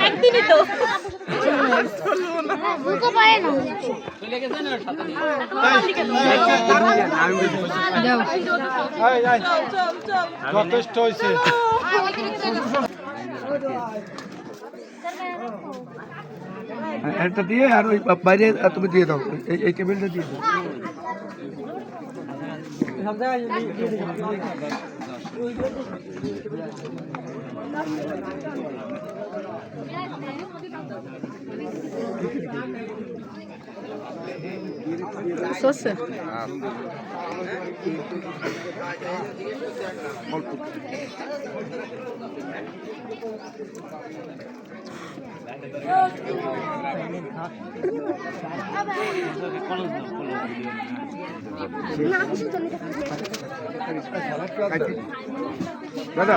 একদিনই তো যথেষ্ট হয়েছে। একটা দিয়ে আর ওই বাইরে তুমি দিয়ে দাও, এই টেবিলটা দিয়ে দাও। সসে দাদা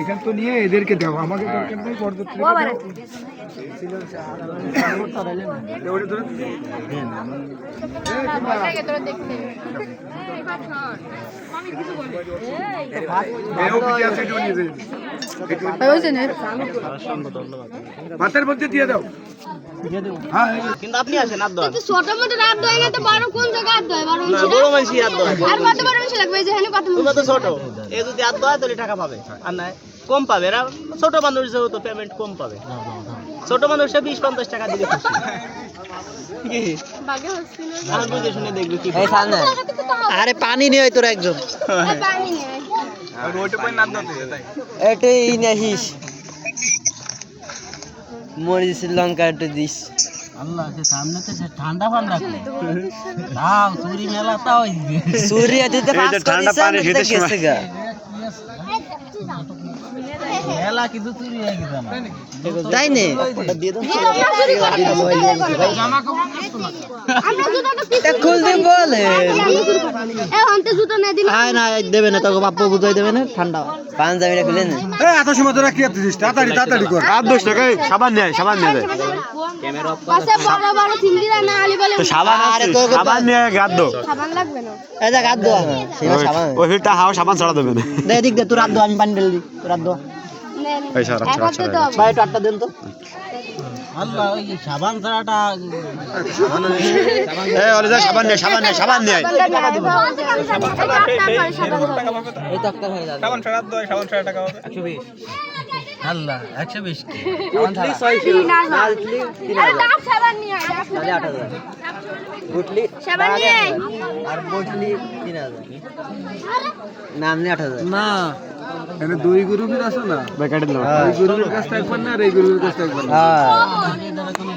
এখান তো নিয়ে এদেরকে দাও, আমাকে দরকার নেই। ভাতের মধ্যে দিয়ে দাও। কিন্তু আপনি আসেন আর দোয়া ছোট মোটো রাত দয় না তো বড় কোন জায়গা রাত দয় বড় না বড় মানসি আর দোয়া আর কত বড় মানসি লাগবে যেখানে কত তোমরা তো ছোট এই যদি আর দোয়া তাহলে টাকা পাবে আর না কম পাবে। এরা ছোট মানুষ যেহেতু পেমেন্ট কম পাবে। ছোট মানুষে 20-50 টাকা দিলে খুশি। কি বাগে হচ্ছিল আর বুঝে শুনে দেখবে কি এই সামনে আরে পানি নিয়ে তোরা একজন পানি নেই আর ওইটা কই না দতে তাই এটাই নাহিস মরিচ লঙ্কা একটু দিস। আল্লাহ সে সামনে তো সে ঠান্ডা ফান্ডা নাও চুরি মেলা তাও সূর্য দিতে পাস ঠান্ডা পানি করিস শীতের সময়। গেছে গা মেলা কিন্তু চুরি হয়ে গেছে না তাই নে দিয়ে দাও জামা কাপড় কিছু না আমরা জুতাটা পিছে খুল দে বলে এ হন্তে জুতো না দিলে আয় না দেবে না তোকে বাপ্পু বুঝাই দেবে না ঠান্ডা পাঞ্জাবিটা খুলে নে। এত সময় তোরা কি করতেছিস? তাড়াতাড়ি তাড়াতাড়ি কর। 8-10 টাকা সাবান নিয়ে দে। ক্যামেরা অফ পাশে বড় বড় চিংড়িরা না আলি বলে সাবান আরে তোর সাবান নিয়ে গাদ দাও। সাবান লাগবে না এই যা গাদ দো সেবা সাবান ওই ফিরটা হাও সাবান ছড়া দেবে না। দে দিক দে তোর রাত দো আমি পানি ঢেল দি তোর রাত দো এই সারা ভাই একটু আটটা দেন তো। আল্লাহ ওই সাবান ছাড়াটা এই ওরে যা সাবান নিয়ে সাবান নিয়ে এই তো একটা হয়ে যাবে সাবান ছাড়া দো সাবান ছাড়া টাকা হবে 120 আল্লাহ 120 কি উঠলি 600 না উঠলি 3000 ডাব সাবান নিয়ে আয় ডাব তাহলে 8000 উঠলি সাবান নিয়ে আয় আর বসলি 3000 নাম নি 8000 না এখানে দুই গ্রুপের আছে না, ব্যাকেটে দাও। ওই গ্রুপের কাছ থেকে একবার না আর এই গ্রুপের কাছ থেকে একবার না। হ্যাঁ এটা কোনো